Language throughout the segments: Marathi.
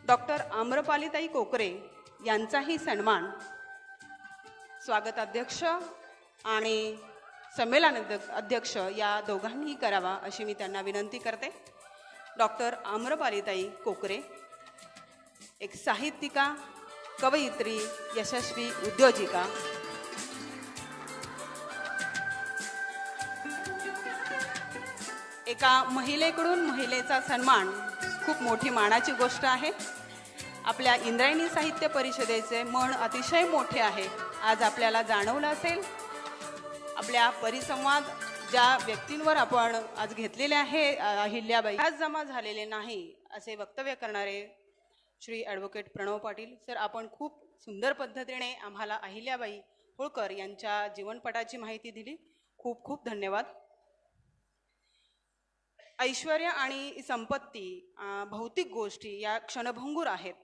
डॉक्टर आम्रपालीताई कोकरे यांचाही सन्मान स्वागताध्यक्ष आणि संमेलन अध्यक्ष या दोघांनीही करावा अशी मी त्यांना विनंती करते. डॉक्टर आम्रपालीताई कोकरे एक साहित्यिका, कवयित्री, यशस्वी उद्योजिका. एका महिलेकडून महिलेचा सन्मान खूप मोठी मानाची गोष्ट आहे. आपल्या इंद्रायणी साहित्य परिषदेचे मन अतिशय मोठे आहे. आज आपल्याला जाणवलं असेल आपल्या परिसंवाद ज्या व्यक्तींवर आपण आज घेतलेले आहे अहिल्याबाई आज जमा झालेले नाही असे वक्तव्य करणारे श्री ॲडव्होकेट प्रणव पाटील सर, आपण खूप सुंदर पद्धतीने आम्हाला अहिल्याबाई होळकर यांच्या जीवनपटाची माहिती दिली. खूप खूप धन्यवाद. ऐश्वर्य आणि संपत्ती भौतिक गोष्टी या क्षणभंगूर आहेत.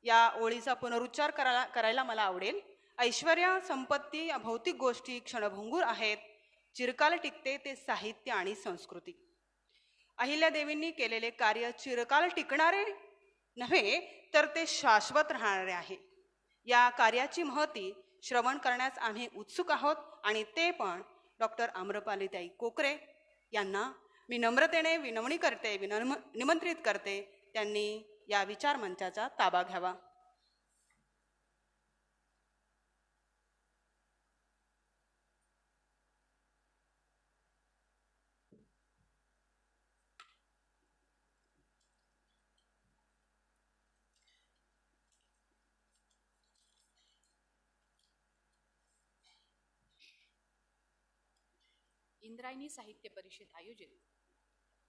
या ओळीचा पुनरुच्चार करायला मला आवडेल. ऐश्वर्य, संपत्ती, भौतिक गोष्टी क्षणभंगूर आहेत, चिरकाल टिकते ते साहित्य आणि संस्कृती. अहिल्यादेवींनी केलेले कार्य चिरकाल टिकणारे नव्हे तर ते शाश्वत राहणारे आहे. या कार्याची महती श्रवण करण्यास आम्ही उत्सुक आहोत आणि ते पण डॉक्टर आम्रपालीताई कोकरे यांना मी नम्रतेने विनवणी करते, निमंत्रित करते त्यांनी या विचार मंचाचा ताबा घ्यावा. इंद्रायणी साहित्य परिषद आयोजित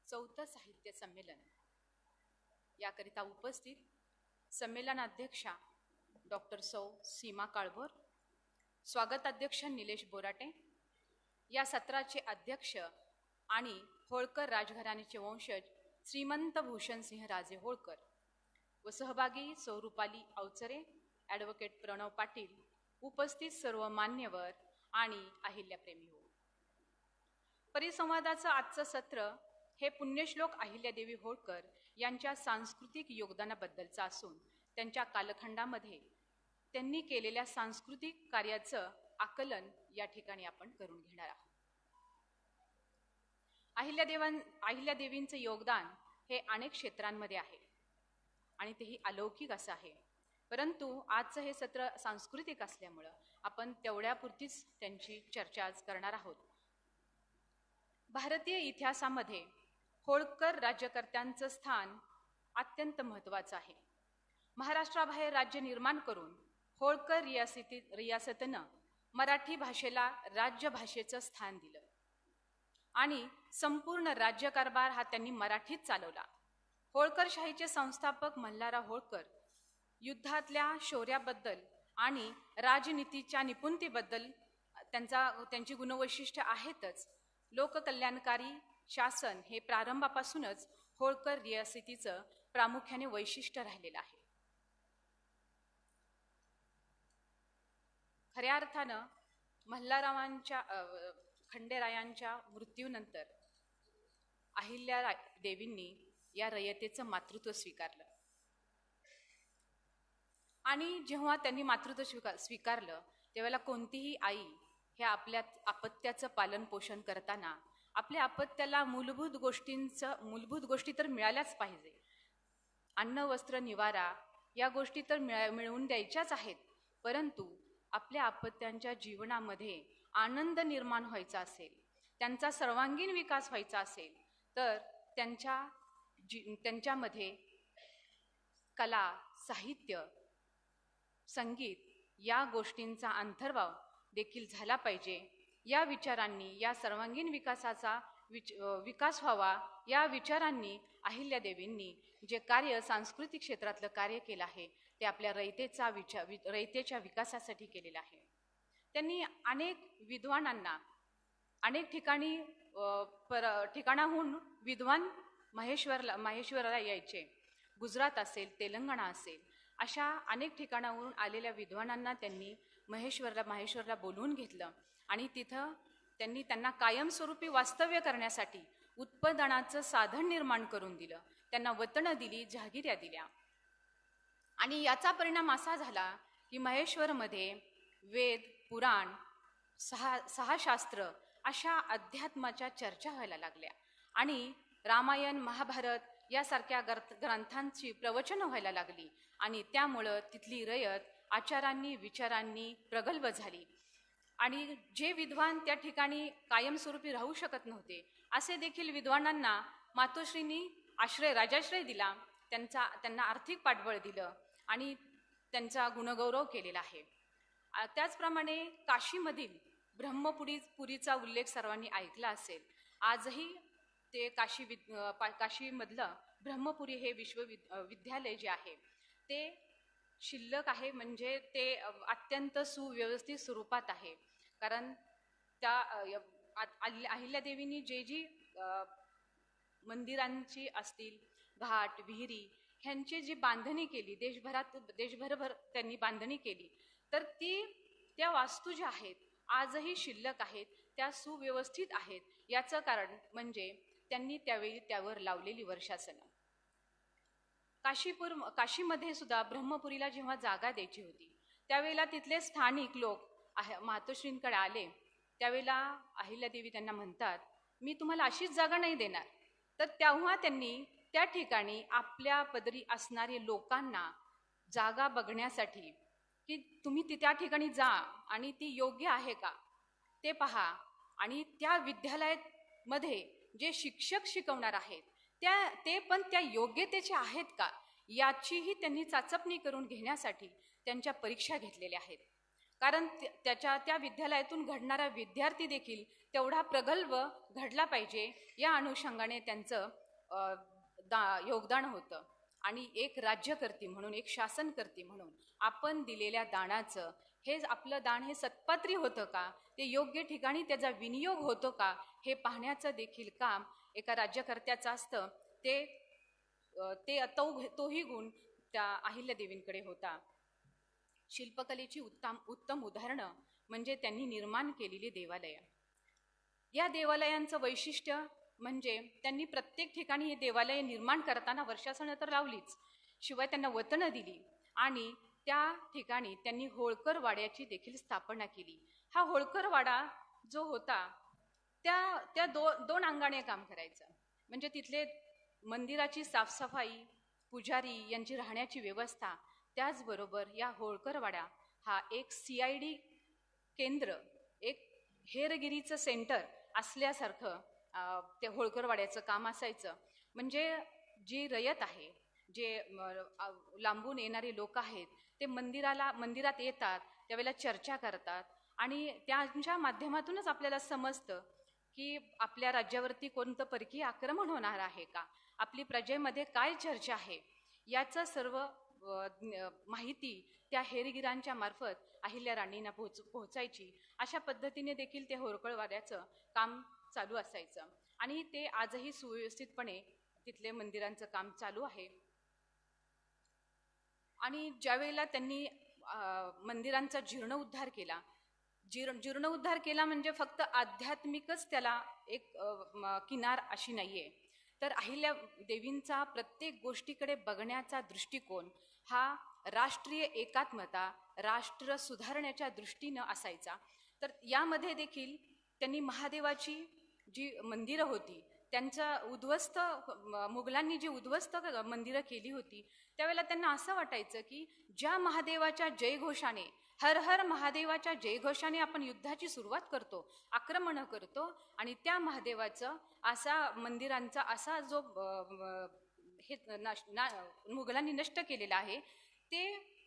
4th साहित्य संमेलन याकरिता उपस्थित संमेलनाध्यक्षा डॉक्टर सौ सीमा काळभोर, स्वागताध्यक्ष निलेश बोराटे, या सत्राचे अध्यक्ष आणि होळकर राजघराण्याचे वंशज श्रीमंत भूषणसिंह राजे होळकर व सहभागी सौ रुपाली अवचरे, ॲडव्होकेट प्रणव पाटील, उपस्थित सर्व मान्यवर आणि अहिल्याप्रेमी हो. परिसंवादाचं आजचं सत्र हे पुण्यश्लोक अहिल्यादेवी होळकर यांच्या सांस्कृतिक योगदानाबद्दलचं असून त्यांच्या कालखंडामध्ये त्यांनी केलेल्या सांस्कृतिक कार्याचं आकलन या ठिकाणी आपण करून घेणार आहोत. अहिल्यादेवींचं योगदान हे अनेक क्षेत्रांमध्ये आहे आणि तेही अलौकिक असं आहे. परंतु आजचं हे सत्र सांस्कृतिक असल्यामुळं आपण तेवढ्यापुरतीच त्यांची चर्चा आज करणार आहोत. भारतीय इतिहासामध्ये होळकर राज्यकर्त्यांचं स्थान अत्यंत महत्त्वाचं आहे. महाराष्ट्राबाहेर राज्य निर्माण करून होळकर रियासतनं मराठी भाषेला राज्यभाषेचं स्थान दिलं आणि संपूर्ण राज्यकारभार हा त्यांनी मराठीत चालवला. होळकरशाहीचे संस्थापक मल्हारराव होळकर युद्धातल्या शौर्याबद्दल आणि राजनीतीच्या निपुणतेबद्दल त्यांची गुणवैशिष्ट्य आहेतच. लोककल्याणकारी शासन हे प्रारंभापासूनच होळकर रियासतीचं प्रामुख्याने वैशिष्ट्य राहिलेलं आहे. खऱ्या अर्थानं मल्हाररावांच्या खंडेरायांच्या मृत्यूनंतर अहिल्यादेवींनी या रयतेचं मातृत्व स्वीकारलं आणि जेव्हा त्यांनी मातृत्व स्वीकारलं त्यावेळेला कोणतीही आई हे आपल्या अपत्याचं पालन पोषण करताना आपल्या अपत्याला मूलभूत गोष्टी तर मिळाल्याच पाहिजे. अन्न, वस्त्र, निवारा या गोष्टी तर मिळवून द्यायच्याच आहेत. परंतु आपल्या अपत्यांच्या जीवनामध्ये आनंद निर्माण व्हायचा असेल, त्यांचा सर्वांगीण विकास व्हायचा असेल तर त्यांच्यामध्ये कला, साहित्य, संगीत या गोष्टींचा अंतर्भाव देखील झाला पाहिजे. या विचारांनी या सर्वांगीण विकासाचा विकास व्हावा या विचारांनी अहिल्यादेवींनी जे कार्य सांस्कृतिक क्षेत्रातलं कार्य केलं आहे ते आपल्या रयतेच्या विकासासाठी केलेलं आहे. त्यांनी अनेक विद्वानांना अनेक ठिकाणाहून विद्वान महेश्वरला यायचे. गुजरात असेल, तेलंगणा असेल, अशा अनेक ठिकाणाहून आलेल्या विद्वानांना त्यांनी महेश्वरला बोलवून घेतलं आणि तिथं त्यांनी त्यांना कायमस्वरूपी वास्तव्य करण्यासाठी उत्पादनाचं साधन निर्माण करून दिलं. त्यांना वतनं दिली, जहागिऱ्या दिल्या. आणि याचा परिणाम असा झाला की महेश्वरमध्ये वेद, पुराण, सहा शास्त्र अशा अध्यात्माच्या चर्चा व्हायला लागल्या आणि रामायण, महाभारत यासारख्या ग्रंथांची प्रवचनं व्हायला लागली आणि त्यामुळं तिथली रयत आचारांनी, विचारांनी प्रगल्भ झाली. आणि जे विद्वान त्या ठिकाणी कायमस्वरूपी राहू शकत नव्हते असे देखील विद्वानांना मातोश्रींनी राजाश्रय दिला, त्यांना आर्थिक पाठबळ दिलं आणि त्यांचा गुणगौरव केलेला आहे. त्याचप्रमाणे काशीमधील पुरीचा उल्लेख सर्वांनी ऐकला असेल. आजही ते काशीमधलं ब्रह्मपुरी हे विद्यालय जे आहे ते शिल्लक आहे, म्हणजे ते अत्यंत सुव्यवस्थित स्वरूपात आहे. कारण त्या अहिल्यादेवींनी जी मंदिरांची असतील, घाट, विहिरी ह्यांची जी बांधणी केली, देशभर त्यांनी बांधणी केली, तर त्या वास्तू ज्या आहेत आजही शिल्लक आहेत, त्या सुव्यवस्थित आहेत. याचं कारण म्हणजे त्यांनी त्यावेळी त्यावर लावलेली वर्षासनं. काशीमध्ये सुद्धा ब्रह्मपुरीला जेव्हा जागा द्यायची होती त्यावेळेला तिथले स्थानिक लोक मातोश्रींकडे आले. त्यावेळेला अहिल्यादेवी त्यांना म्हणतात, मी तुम्हाला अशीच जागा नाही देणार. तर तेव्हा त्यांनी त्या ठिकाणी आपल्या पदरी असणारे लोकांना जागा बघण्यासाठी की तुम्ही त्या ठिकाणी जा आणि ती योग्य आहे का ते पहा, आणि त्या विद्यालयामध्ये जे शिक्षक शिकवणार आहेत ते पण त्या योग्यतेचे आहेत का याचीही त्यांनी चाचपणी करून घेण्यासाठी त्यांच्या परीक्षा घेतलेल्या आहेत. कारण त्या विद्यालयातून घडणारा विद्यार्थी देखील तेवढा प्रगल्भ घडला पाहिजे या अनुषंगाने त्यांचं योगदान होतं. आणि एक राज्यकर्ती म्हणून, एक शासनकर्ती म्हणून आपण दिलेल्या दानाचं आपलं दान हे सत्पात्री होतं का, ते योग्य ठिकाणी त्याचा विनियोग होतो का हे पाहण्याचं देखील काम एका राज्यकर्त्याचं असतं. तोही गुण त्या अहिल्यादेवींकडे होता. शिल्पकलेची उत्तम उदाहरणं म्हणजे त्यांनी निर्माण केलेली देवालय. या देवालयांचं वैशिष्ट्य म्हणजे त्यांनी प्रत्येक ठिकाणी हे देवालय निर्माण करताना वर्षासनं तर लावलीच, शिवाय त्यांना वतनं दिली आणि त्या ठिकाणी त्यांनी होळकर वाड्याची देखील स्थापना केली. हा होळकर वाडा जो होता त्या दोन अंगाने काम करायचं. म्हणजे तिथले मंदिराची साफसफाई, पुजारी यांची राहण्याची व्यवस्था, त्याचबरोबर या होळकर वाडा हा एक CID केंद्र, एक हेरगिरीचं सेंटर असल्यासारखं ते होळकरवाड्याचं काम असायचं. म्हणजे जी रयत आहे, जे लांबून येणारे लोक आहेत ते मंदिरात येतात, त्यावेळेला चर्चा करतात आणि त्यांच्या माध्यमातूनच आपल्याला समजतं की आपल्या राज्यावरती कोणतं परकीय आक्रमण होणार आहे का, आपली प्रजेमध्ये काय चर्चा आहे, याचं सर्व माहिती त्या हेरगिरांच्या मार्फत अहिल्या राणींना पोहोचायची. अशा पद्धतीने देखील ते होळकरवाड्याचं काम चालू असायचं आणि ते आजही सुव्यवस्थितपणे तिथले मंदिरांचं काम चालू आहे. आणि ज्यावेळेला त्यांनी मंदिरांचा जीर्णोद्धार केला म्हणजे फक्त आध्यात्मिकच त्याला एक किनार अशी नाहीये, तर अहिल्या देवींचा प्रत्येक गोष्टीकडे बघण्याचा दृष्टिकोन हा राष्ट्रीय एकात्मता, राष्ट्र सुधारण्याच्या दृष्टीनं असायचा. तर यामध्ये देखील त्यांनी महादेवाची जी मंदिरं होती त्यांचा मुघलांनी जी उद्ध्वस्त मंदिरं केली होती त्यावेळेला त्यांना असं वाटायचं की ज्या महादेवाच्या जयघोषाने, हर हर महादेवाच्या जयघोषाने आपण युद्धाची सुरुवात करतो, आक्रमण करतो आणि त्या महादेवाचं मंदिरांचा असा जो मुघलांनी नष्ट केलेला आहे ते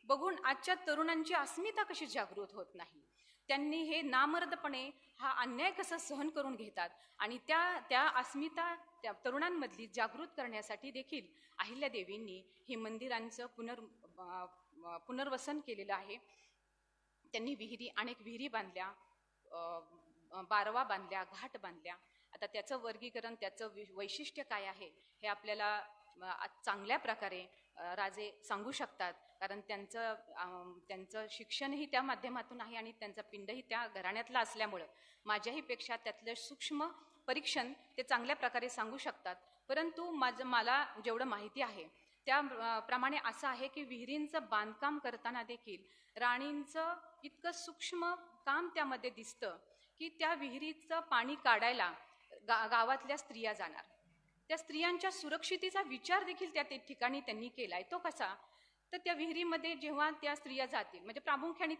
बघून आजच्या तरुणांची अस्मिता कशी जागृत होत नाही, त्यांनी हे नामर्दपणे हा अन्याय कसा सहन करून घेतात आणि त्या अस्मिता त्या तरुणांमधली जागृत करण्यासाठी देखील अहिल्यादेवींनी ही मंदिरांचं पुनर्वसन केलेलं आहे. त्यांनी अनेक विहिरी बांधल्या, बारवा बांधल्या, घाट बांधल्या. आता त्याचं वर्गीकरण, त्याचं वैशिष्ट्य काय आहे हे आपल्याला चांगल्या प्रकारे राजे सांगू शकतात, कारण त्यांचं शिक्षणही त्या माध्यमातून आहे आणि त्यांचा पिंडही त्या घराण्यातला असल्यामुळं माझ्याही पेक्षा त्यातलं सूक्ष्म परीक्षण ते चांगल्या प्रकारे सांगू शकतात. परंतु मला जेवढं माहिती आहे त्या प्रमाणे असं आहे की विहिरींचं बांधकाम करताना देखील राणींचं इतकं सूक्ष्म काम त्यामध्ये दिसतं की त्या विहिरीचं पाणी काढायला गावातल्या स्त्रिया जाणार. त्या स्त्रियांच्या सुरक्षितेचा विचार देखील त्या ठिकाणी त्यांनी केलाय. तो कसा, तर त्या विहिरीमध्ये जेव्हा त्या स्त्रिया जातील, म्हणजे प्रामुख्याने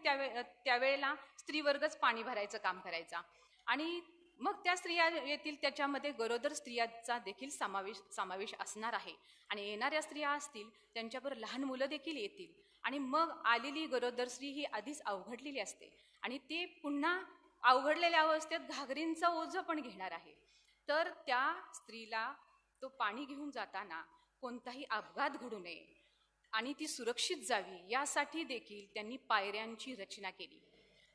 त्यावेळेला स्त्रीवर्गच पाणी भरायचं काम करायचा आणि मग त्या स्त्रिया येतील, त्याच्यामध्ये गरोदर स्त्रियांचा देखील समावेश असणार आहे आणि येणाऱ्या स्त्रिया असतील त्यांच्याबरोबर लहान मुलं देखील येतील आणि मग आलेली गरोदर स्त्री ही आधीच अवघडलेली असते आणि ते पुन्हा अवघडलेल्या अवस्थेत घागरींचं ओझं पण घेणार आहे. तर त्या स्त्रीला तो पाणी घेऊन जाताना कोणताही अपघात घडू नये आणि ती सुरक्षित जावी यासाठी देखील त्यांनी पायऱ्यांची रचना केली.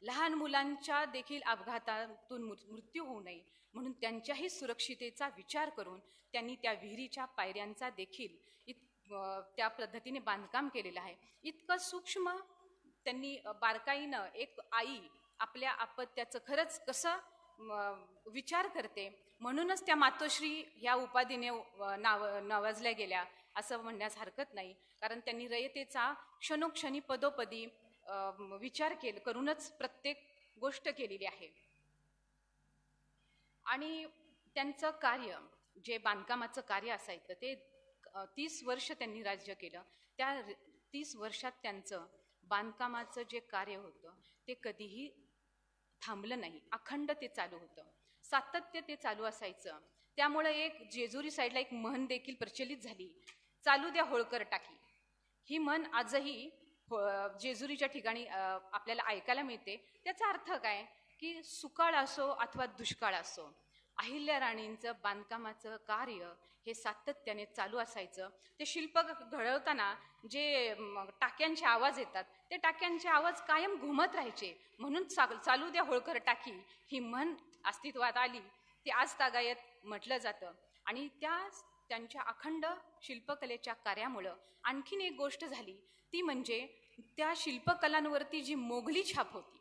लहान मुलांच्या देखील अपघातातून मृत्यू होऊ नये म्हणून त्यांच्याही सुरक्षितेचा विचार करून त्यांनी त्या विहिरीच्या पायऱ्यांचा देखील त्या पद्धतीने बांधकाम केलेलं आहे. इतकं सूक्ष्म त्यांनी बारकाईनं एक आई आपल्या अपत्याचं खरंच कसं विचार करते, म्हणूनच त्या मातोश्री ह्या उपाधीने नावाजल्या गेल्या असं म्हणण्यास हरकत नाही. कारण त्यांनी रयतेचा क्षणोक्षणी पदोपदी विचार करूनच प्रत्येक गोष्ट केलेली आहे. आणि त्यांचं कार्य, जे बांधकामाचं कार्य असायचं, ते 30 वर्ष त्यांनी राज्य केलं. त्या 30 वर्षात त्यांचं बांधकामाचं जे कार्य होतं ते कधीही थांबलं नाही, अखंड ते चालू होतं, सातत्य ते चालू असायचं. त्यामुळे एक जेजुरी साईडला एक म्हण देखील प्रचलित झाली, चालू द्या होळकर टाकी. ही म्हण आजही जेजुरीच्या ठिकाणी आपल्याला ऐकायला मिळते. त्याचा अर्थ काय की सुकाळ असो अथवा दुष्काळ असो, अहिल्या राणींचं बांधकामाचं कार्य हे सातत्याने चालू असायचं. ते शिल्प घडवताना जे टाक्यांचे आवाज येतात, ते टाक्यांचे आवाज कायम घुमत राहायचे. म्हणून चालू द्या होळकर टाकी ही म्हण अस्तित्वात आली. ते आज तागायत म्हटलं जातं. आणि त्यांच्या अखंड शिल्पकलेच्या कार्यामुळं आणखीन एक गोष्ट झाली, ती म्हणजे त्या शिल्पकलांवरती जी मोगली छाप होती,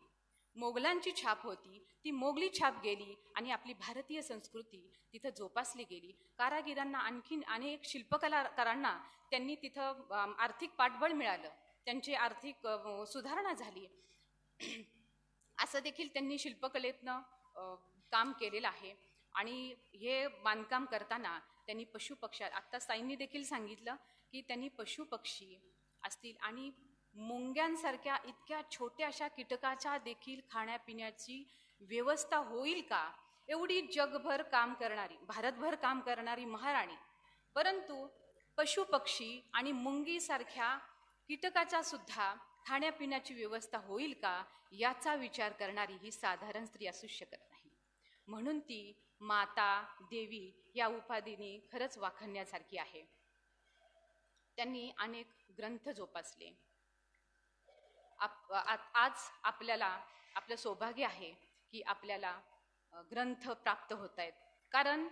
मोगलांची छाप होती, ती मोगली छाप गेली आणि आपली भारतीय संस्कृती तिथं जोपासली गेली. कारागिरांना, आणखीन अनेक शिल्पकलाकारांना त्यांनी तिथं आर्थिक पाठबळ मिळालं, त्यांची आर्थिक सुधारणा झाली. असं देखील त्यांनी शिल्पकलेतनं काम केलेलं आहे. आणि हे बांधकाम करताना त्यांनी पशुपक्षी, आत्ता साईंनी देखील सांगितलं की त्यांनी पशुपक्षी असतील आणि मुंग्यांसारख्या इतक्या छोट्या अशा कीटकाच्या देखील खाण्यापिण्याची व्यवस्था होईल का, एवढी जगभर काम करणारी, भारतभर काम करणारी महाराणी, परंतु पशुपक्षी आणि मुंगीसारख्या कीटकाचा सुद्धा खाण्यापिण्याची व्यवस्था होईल का याचा विचार करणारी ही साधारण स्त्री असू शकत नाही. म्हणून ती माता, देवी या उपाधीने खरंच वाखाणण्यासारखी आहे. त्यांनी अनेक ग्रंथ जोपासले. आज आपल्याला आपलं सौभाग्य आहे की आपल्याला ग्रंथ प्राप्त होत आहेत, कारण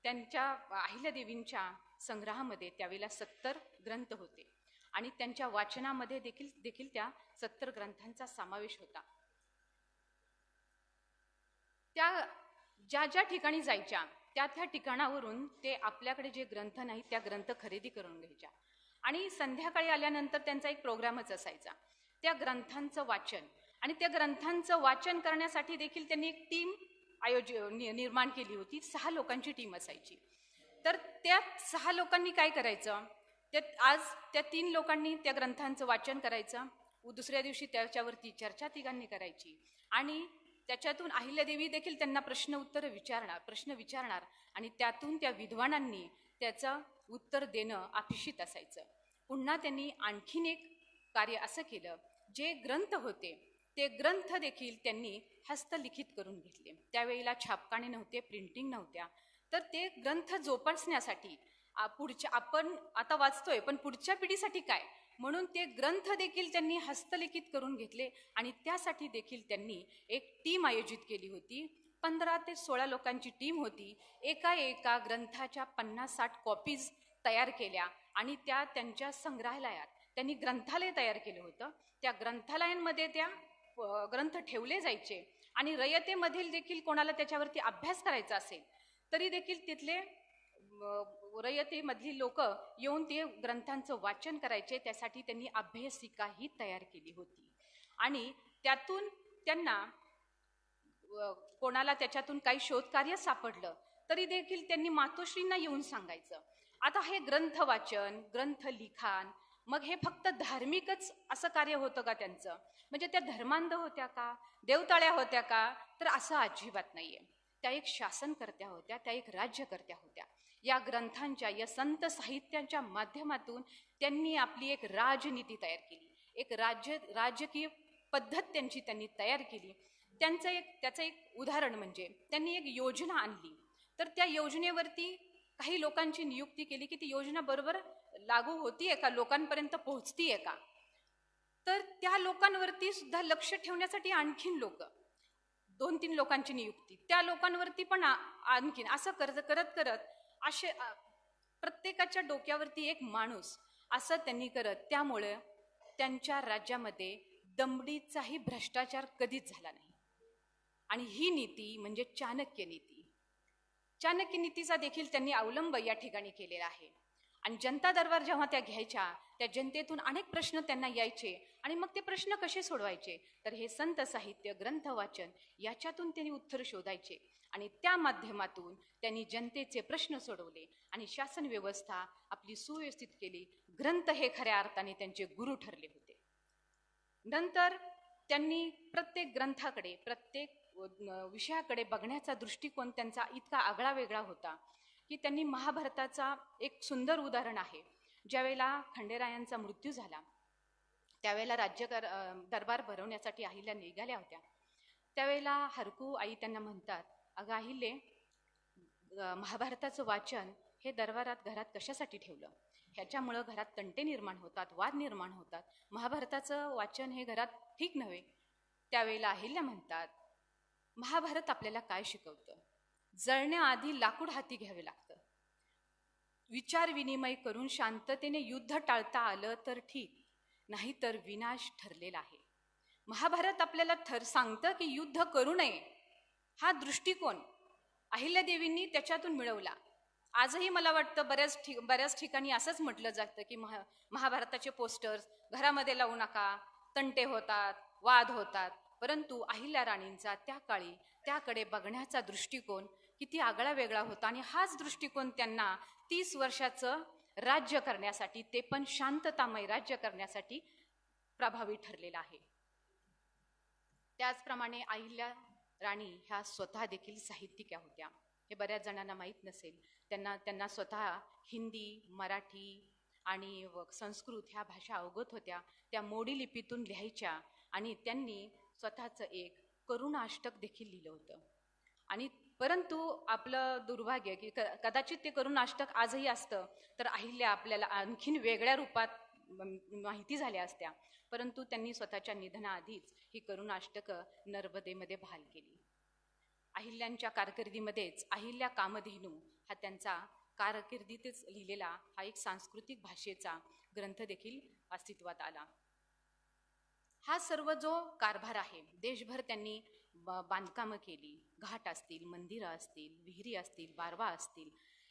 त्यांच्या अहिल्यादेवींच्या संग्रहामध्ये त्यावेळेला 70 ग्रंथ होते आणि त्यांच्या वाचनामध्ये देखील त्या 70 ग्रंथांचा समावेश होता. त्या ज्या ठिकाणी जायच्या त्या ठिकाणावरून ते आपल्याकडे जे ग्रंथ नाहीत त्या ग्रंथ खरेदी करून घ्यायच्या आणि संध्याकाळी आल्यानंतर त्यांचा एक प्रोग्रामच असायचा, त्या ग्रंथांचं वाचन. आणि त्या ग्रंथांचं वाचन करण्यासाठी देखील त्यांनी एक टीम निर्माण केली होती. 6 लोकांची टीम असायची. तर त्या 6 लोकांनी काय करायचं, आज त्या 3 लोकांनी त्या ग्रंथांचं वाचन करायचं, दुसऱ्या दिवशी त्याच्यावरती चर्चा तिघांनी करायची आणि त्याच्यातून अहिल्यादेवी देखील त्यांना प्रश्न विचारणार आणि त्यातून त्या विद्वानांनी त्याचं उत्तर देणं अपेक्षित असायचं. पुन्हा त्यांनी आणखीन एक कार्य असं केलं, जे ग्रंथ होते ते ग्रंथ देखील त्यांनी हस्तलिखित करून घेतले. त्यावेळेला छापखाने नव्हते, प्रिंटिंग नव्हत्या. तर ते ग्रंथ जोपासण्यासाठी आपण आता वाचतोय पण पुढच्या पिढीसाठी काय, म्हणून ते ग्रंथ देखील त्यांनी हस्तलिखित करून घेतले आणि त्यासाठी देखील त्यांनी एक टीम आयोजित केली होती. 15 ते 16 लोकांची टीम होती. एका ग्रंथाच्या 50-60 कॉपीज तयार केल्या आणि त्या त्यांच्या संग्रहालयात त्यांनी ग्रंथालय तयार केलं होतं. त्या ग्रंथालयांमध्ये त्या ग्रंथ ठेवले जायचे आणि रयतेमधील देखील कोणाला त्याच्यावरती अभ्यास करायचा असेल तरी देखील तिथले रयतेमधली लोक येऊन ते ग्रंथांचं वाचन करायचे. त्यासाठी त्यांनी अभ्यासिकाही तयार केली होती आणि त्यातून त्यांना कोणाला त्याच्यातून काही शोधकार्य सापडलं तरी देखील त्यांनी मातोश्रींना येऊन सांगायचं. आता हे ग्रंथ वाचन, ग्रंथ लिखाण, मग हे फक्त धार्मिकच असं कार्य होतं का त्यांचं? म्हणजे त्या धर्मांध होत्या का, देवताळ्या होत्या का? तर असं अजिबात नाहीये. त्या एक शासनकर्त्या होत्या, त्या एक राज्यकर्त्या होत्या. या ग्रंथांच्या, या संत साहित्यांच्या माध्यमातून त्यांनी आपली एक राजनीती तयार केली, एक राजकीय पद्धत त्यांनी तयार केली. त्याचं एक उदाहरण म्हणजे त्यांनी एक योजना आणली, तर त्या योजनेवरती काही लोकांची नियुक्ती केली की ती योजना बरोबर लागू होतीये का, लोकांपर्यंत पोहोचतीये का. तर त्या लोकांवरती सुद्धा लक्ष ठेवण्यासाठी आणखीन लोक, 2-3 लोकांची नियुक्ती, त्या लोकांवरती पण आणखीन असं करत असे प्रत्येकाच्या डोक्यावरती एक माणूस असं त्यांनी करत, त्यामुळे त्यांच्या राज्यामध्ये दमडीचाही भ्रष्टाचार कधीच झाला नाही. आणि ही नीती म्हणजे चाणक्य नीती. चाणक्य नीतीचा देखील त्यांनी अवलंब या ठिकाणी केलेला आहे. आणि जनता दरबार जेव्हा त्या घ्यायच्या, त्या जनतेतून अनेक प्रश्न त्यांना यायचे आणि मग ते प्रश्न कसे सोडवायचे, तर हे संत साहित्य, ग्रंथ वाचन याच्यातून त्यांनी उत्तर शोधायचे आणि त्या माध्यमातून त्यांनी जनतेचे प्रश्न सोडवले आणि शासन व्यवस्था आपली सुव्यवस्थित केली. ग्रंथ हे खऱ्या अर्थाने त्यांचे गुरु ठरले होते. नंतर त्यांनी प्रत्येक ग्रंथाकडे, प्रत्येक विषयाकडे बघण्याचा दृष्टिकोन त्यांचा इतका आगळा वेगळा होता की त्यांनी महाभारताचा एक सुंदर उदाहरण आहे. ज्यावेळेला खंडेरायांचा मृत्यू झाला, त्यावेळेला दरबार भरवण्यासाठी अहिल्या निघाल्या होत्या. त्यावेळेला हरकू आई त्यांना म्हणतात, अगं अहिल्ये, महाभारताचं वाचन हे दरबारात घरात कशासाठी ठेवलं? ह्याच्यामुळं घरात तंटे निर्माण होतात, वाद निर्माण होतात. महाभारताचं वाचन हे घरात ठीक नव्हे. त्यावेळेला अहिल्या म्हणतात, महाभारत आपल्याला काय शिकवतं? जळण्याआधी लाकूड हाती घ्यावे लागतं. विचार विनिमय करून शांततेने युद्ध टाळता आलं तर ठीक, नाहीतर विनाश ठरलेला आहे. महाभारत आपल्याला सांगतं की युद्ध करू नये. हा दृष्टिकोन अहिल्यादेवींनी त्याच्यातून मिळवला. आजही मला वाटतं बऱ्याच ठिकाणी असंच म्हटलं जातं की महाभारताचे पोस्टर्स घरामध्ये लावू नका, तंटे होतात, वाद होतात. परंतु अहिल्या राणींचा त्या काळी त्याकडे बघण्याचा दृष्टिकोन किती आगळा वेगळा होता आणि हाच दृष्टिकोन त्यांना 30 वर्षाचं राज्य करण्यासाठी, ते पण शांततामय राज्य करण्यासाठी प्रभावी ठरलेला आहे. त्याचप्रमाणे अहिल्या राणी ह्या स्वतः देखील साहित्यिका होत्या. हे बऱ्याच जणांना माहीत नसेल. त्यांना स्वतः हिंदी, मराठी आणि संस्कृत ह्या भाषा अवगत होत्या. त्या मोडी लिपीतून लिहायच्या आणि त्यांनी स्वतःचं एक करुणाष्टक देखील लिहिलं होतं. आणि परंतु आपलं दुर्भाग्य की कदाचित ते करुणाष्टक आजही असतं तर अहिल्या आपल्याला आणखीन वेगळ्या रूपात माहिती झाल्या असत्या. परंतु त्यांनी स्वतःच्या निधनाआधीच ही करुणाष्टकं नर्मदेमध्ये बहाल केली. अहिल्यांच्या कारकिर्दीमध्येच अहिल्या कामधेनू हा त्यांचा कारकिर्दीतच लिहिलेला हा एक सांस्कृतिक भाषेचा ग्रंथ देखील अस्तित्वात आला. हा सर्व जो कारभार आहे, देशभर त्यांनी बांधकामं केली. घाट असतील, मंदिरं असतील, विहिरी असतील, बारवा असतील,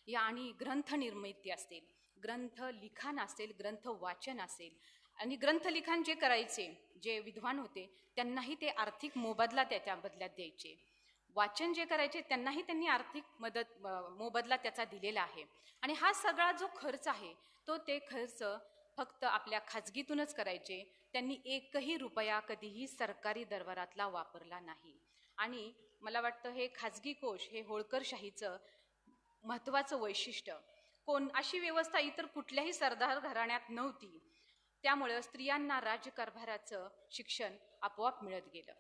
या आणि ग्रंथ निर्मिती असतील, ग्रंथ लिखाण असेल, ग्रंथ वाचन असेल. आणि ग्रंथ लिखाण जे करायचे, जे विद्वान होते, त्यांनाही ते आर्थिक मोबदला त्याच्या बदल्यात द्यायचे. वाचन जे करायचे त्यांनाही त्यांनी आर्थिक मोबदला त्याचा दिलेला आहे. आणि हा सगळा जो खर्च आहे तो ते खर्च फक्त आपल्या खाजगीतूनच करायचे. त्यांनी एकही रुपया कधीही सरकारी दरबारातला वापरला नाही. आणि मला वाटतं हे खाजगी कोश हे होळकरशाहीचं महत्त्वाचं वैशिष्ट्य. अशी व्यवस्था इतर कुठल्याही सरदार घराण्यात नव्हती. त्यामुळं स्त्रियांना राज्यकारभाराचं शिक्षण आपोआप मिळत गेलं.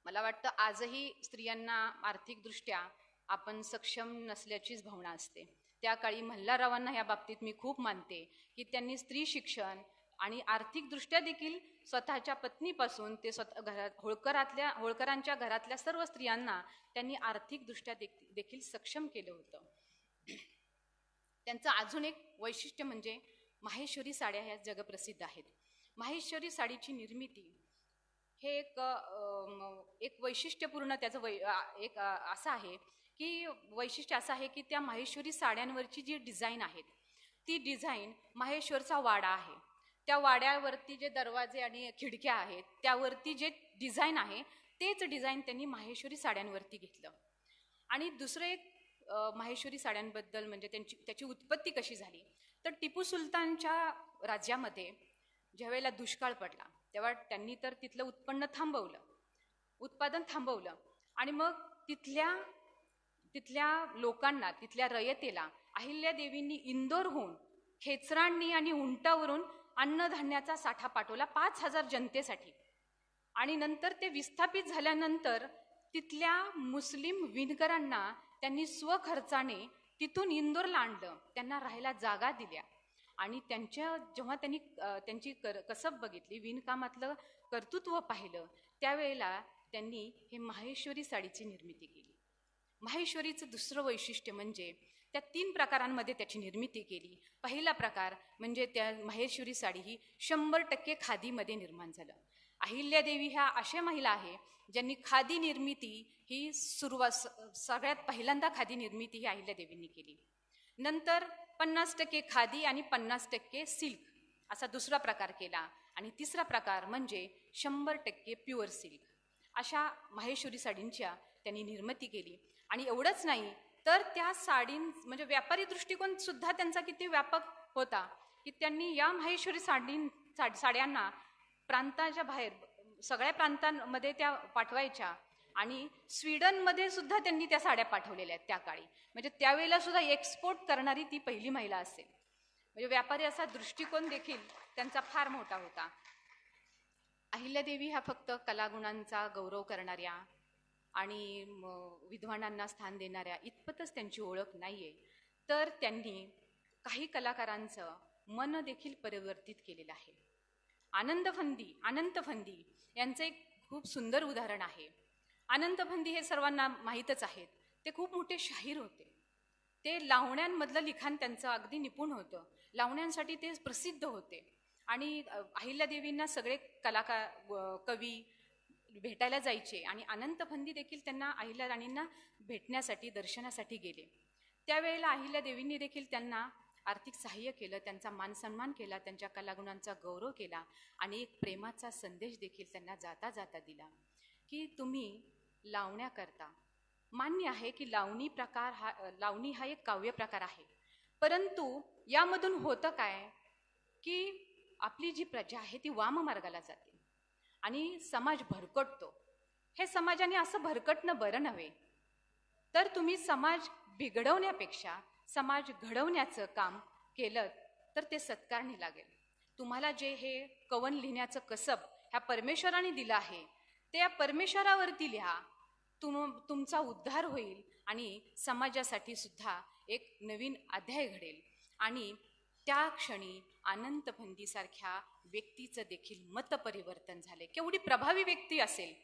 मला वाटतं आजही स्त्रियांना आर्थिकदृष्ट्या आपण सक्षम नसल्याचीच भावना असते. त्या काळी मल्हाररावांना या बाबतीत मी खूप मानते की त्यांनी स्त्री शिक्षण आणि आर्थिकदृष्ट्या देखील स्वतःच्या पत्नीपासून ते होळकरांच्या घरातल्या सर्व स्त्रियांना त्यांनी आर्थिकदृष्ट्या देखील सक्षम केलं होतं. त्यांचं अजून एक वैशिष्ट्य म्हणजे माहेश्वरी साड्या ह्या जगप्रसिद्ध आहेत. माहेश्वरी साडीची निर्मिती हे एक वैशिष्ट्यपूर्ण त्याचं एक असं आहे की वैशिष्ट्य असं आहे की त्या माहेश्वरी साड्यांवरची जी डिझाईन आहेत ती डिझाईन माहेश्वरचा वाडा आहे. त्या वाड्यावरती जे दरवाजे आणि खिडक्या आहेत त्यावरती जे डिझाईन आहे तेच डिझाईन त्यांनी माहेश्वरी साड्यांवरती घेतलं. आणि दुसरं एक माहेश्वरी साड्यांबद्दल म्हणजे त्याची उत्पत्ती कशी झाली तर टिपू सुलतानच्या राज्यामध्ये ज्यावेळेला दुष्काळ पडला तेव्हा त्यांनी तर तिथलं उत्पादन थांबवलं आणि मग तिथल्या लोकांना, तिथल्या रयतेला अहिल्यादेवींनी इंदोरहून खेचरांनी आणि उंटावरून अन्नधान्याचा साठा पाठवला 5,000 जनतेसाठी. आणि नंतर ते विस्थापित झाल्यानंतर तिथल्या मुस्लिम विणकरांना त्यांनी स्वखर्चाने तिथून इंदोरला आणलं, त्यांना राहायला जागा दिल्या आणि जेव्हा त्यांनी त्यांची कसब बघितली, विणकामातलं कर्तृत्व पाहिलं, त्यावेळेला त्यांनी हे माहेश्वरी साडीची निर्मिती केली. माहेश्वरीचं दुसरं वैशिष्ट्य म्हणजे त्या 3 प्रकारांमध्ये त्याची निर्मिती केली. पहिला प्रकार म्हणजे त्या माहेश्वरी साडी ही 100% खादीमध्ये निर्माण झालं. अहिल्यादेवी ह्या अशा महिला आहे ज्यांनी खादी निर्मिती ही सगळ्यात पहिल्यांदा खादी निर्मिती ही अहिल्यादेवींनी केली. नंतर 50% खादी आणि 50% सिल्क असा दुसरा प्रकार केला आणि तिसरा प्रकार म्हणजे 100% प्युअर सिल्क. अशा माहेश्वरी साडींच्या त्यांनी निर्मिती केली. आणि एवढंच नाही तर त्या म्हणजे व्यापारी दृष्टिकोन सुद्धा त्यांचा किती व्यापक होता की त्यांनी या माहेश्वरी साड्यांना प्रांताच्या बाहेर सगळ्या प्रांतांमध्ये त्या पाठवायच्या आणि स्वीडनमध्ये सुद्धा त्यांनी त्या साड्या पाठवलेल्या आहेत त्या काळी. म्हणजे त्यावेळेला सुद्धा एक्सपोर्ट करणारी ती पहिली महिला असेल. म्हणजे व्यापारी असा दृष्टिकोन देखील त्यांचा फार मोठा होता. अहिल्यादेवी ह्या फक्त कलागुणांचा गौरव करणाऱ्या आणि विद्वानांना स्थान देणाऱ्या इतपतच त्यांची ओळख नाहीये, तर त्यांनी काही कलाकारांचं मन देखील परिवर्तित केलेलं आहे. अनंत फंदी यांचं एक खूप सुंदर उदाहरण आहे. अनंत फंदी हे सर्वांना माहीतच आहेत. ते खूप मोठे शाहीर होते. ते लावण्यांमधलं लिखाण त्यांचं अगदी निपुण होतं. लावण्यांसाठी ते प्रसिद्ध होते आणि अहिल्यादेवींना सगळे कवी भेटायला जायचे आणि अनंत फंदी देखील त्यांना अहिल्याराणींना भेटण्यासाठी दर्शनासाठी गेले. त्यावेळेला अहिल्यादेवींनी देखील त्यांना आर्थिक सहाय्य केलं, त्यांचा मान सन्मान केला, त्यांच्या कलागुणांचा गौरव केला आणि एक प्रेमाचा संदेश देखील त्यांना जाता जाता दिला की तुम्ही लावण्या करता. मान्य आहे की लावणी हा एक काव्य प्रकार आहे, परंतु यामधून होतं काय की आपली जी प्रजा आहे ती वाममार्गाला जाते आणि समाज भरकटतो. हे समाजाने असं भरकटणं बरं नव्हे, तर तुम्ही समाज बिघडवण्यापेक्षा समाज घडवण्याचं काम केलं तर ते सत्कारणी लागेल. तुम्हाला जे हे कवन लिहिण्याचं कसब ह्या परमेश्वराने दिलं आहे ते या परमेश्वरावरती लिहा. तुमचा उद्धार होईल आणि समाजासाठी सुद्धा एक नवीन अध्याय घडेल. आणि त्या क्षणी अनंत फंदीसारख्या व्यक्तीचं देखील मतपरिवर्तन झाले. केवढी प्रभावी व्यक्ती असेल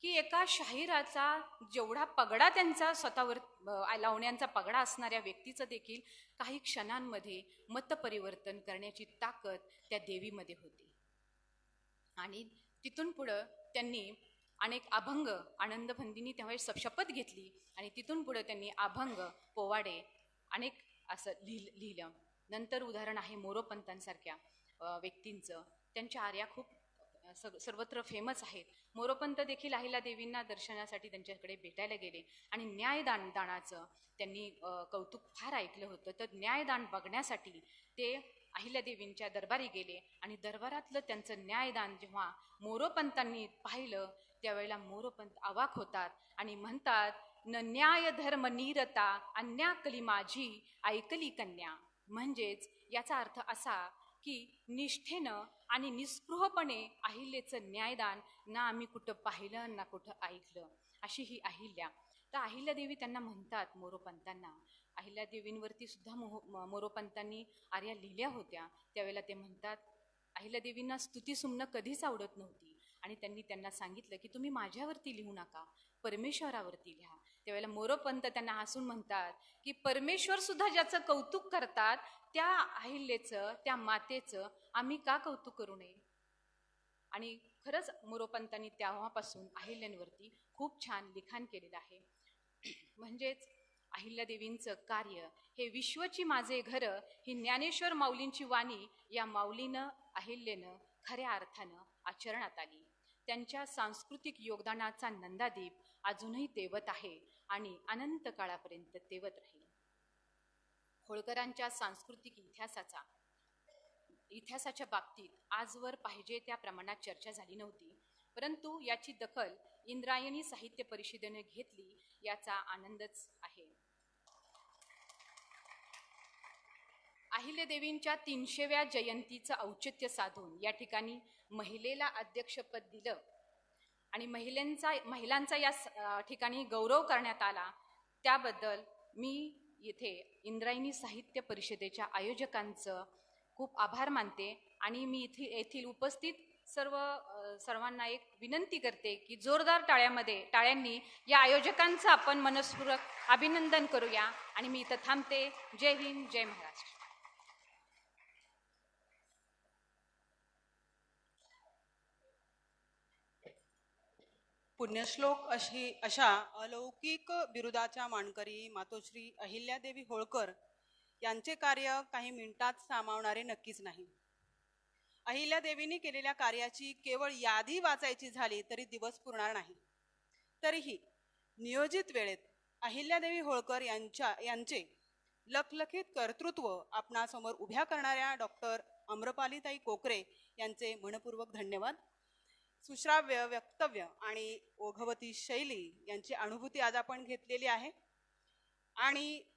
की एका शाहिराचा जेवढा पगडा त्यांचा स्वतःवर लावण्यांचा पगडा असणाऱ्या व्यक्तीचं देखील काही क्षणांमध्ये मतपरिवर्तन करण्याची ताकद त्या देवीमध्ये होती. आणि तिथून पुढं त्यांनी अनेक अभंग, आनंद फंदींनी त्यावेळेस शपथ घेतली आणि तिथून पुढे त्यांनी अभंग, पोवाडे अनेक असं लिहिलं. नंतर उदाहरण आहे मोरोपंतांसारख्या व्यक्तींचं. त्यांच्या आर्या खूप सर्वत्र फेमस आहेत. मोरोपंत देखील अहिल्यादेवींना दर्शनासाठी त्यांच्याकडे भेटायला गेले आणि न्यायदानाचं त्यांनी कौतुक फार ऐकलं होतं. तर न्यायदान बघण्यासाठी ते अहिल्यादेवींच्या दरबारी गेले आणि दरबारातलं त्यांचं न्यायदान जेव्हा मोरोपंतांनी पाहिलं त्यावेळेला मोरोपंत अवाक होतात आणि म्हणतात, न न्याय धर्म नीरता अन्याकली माझी ऐकली कन्या. म्हणजेच याचा अर्थ असा की निष्ठेनं आणि निस्पृहपणे अहिल्याचं न्यायदान ना आम्ही कुठं पाहिलं ना कुठं ऐकलं, अशी ही अहिल्या. तर अहिल्यादेवी त्यांना म्हणतात मोरोपंतांना. अहिल्यादेवींवरती सुद्धा मोरोपंतांनी आर्या लिहिल्या होत्या. त्यावेळेला ते म्हणतात, अहिल्यादेवींना स्तुतीसुमनं कधीच आवडत नव्हती आणि त्यांना सांगितलं की तुम्ही माझ्यावरती लिहू नका, परमेश्वरावरती लिहा. त्यावेळेला मोरोपंत त्यांना हसून म्हणतात की परमेश्वर सुद्धा ज्याचं कौतुक करतात त्या अहिल्याचं, त्या मातेचं आम्ही का कौतुक करू नये. आणि खरंच मोरोपंतांनी तेव्हापासून अहिल्यांवरती खूप छान लिखाण केलेलं आहे. म्हणजेच अहिल्यादेवींचं कार्य हे विश्वची माझे घर ही ज्ञानेश्वर माऊलींची वाणी या माऊलीनं अहिल्यानं खऱ्या अर्थानं आचरणात आली. त्यांच्या सांस्कृतिक योगदानाचा नंदादीप अजूनही तेवत आहे आणि अनंत काळापर्यंत तेवत राहील. होळकरांच्या सांस्कृतिक इतिहासाच्या बाबतीत आजवर पाहिजे त्या प्रमाणात चर्चा झाली नव्हती, परंतु याची दखल इंद्रायणी साहित्य परिषदेने घेतली याचा आनंदच आहे. अहिल्यादेवींच्या 300व्या जयंतीचं औचित्य साधून या ठिकाणी महिलेला अध्यक्षपद दिलं आणि महिलांचा या ठिकाणी गौरव करण्यात आला. त्याबद्दल मी येथे इंद्रायणी साहित्य परिषदेच्या आयोजकांचं खूप आभार मानते आणि मी येथील उपस्थित सर्वांना एक विनंती करते की जोरदार टाळ्यांनी या आयोजकांचं आपण मनस्पूर्वक अभिनंदन करूया. आणि मी इथं थांबते. जय हिंद, जय महाराष्ट्र. पुण्यश्लोक अशा अलौकिक बिरुदाच्या मानकरी मातोश्री अहिल्यादेवी होळकर यांचे कार्य काही मिनिटात सामावणारे नक्कीच नाही. अहिल्यादेवींनी केलेल्या कार्याची केवळ यादी वाचायची झाली तरी दिवस पुरणार नाही. तरीही नियोजित वेळेत अहिल्यादेवी होळकर यांचे लखलखित कर्तृत्व आपणासमोर उभ्या करणाऱ्या डॉक्टर अम्रपालीताई कोकरे यांचे मनपूर्वक धन्यवाद. सुश्राव्य वक्तव्य आणि ओघवती शैली यांची अनुभूती आज आपण घेतलेली आहे आणि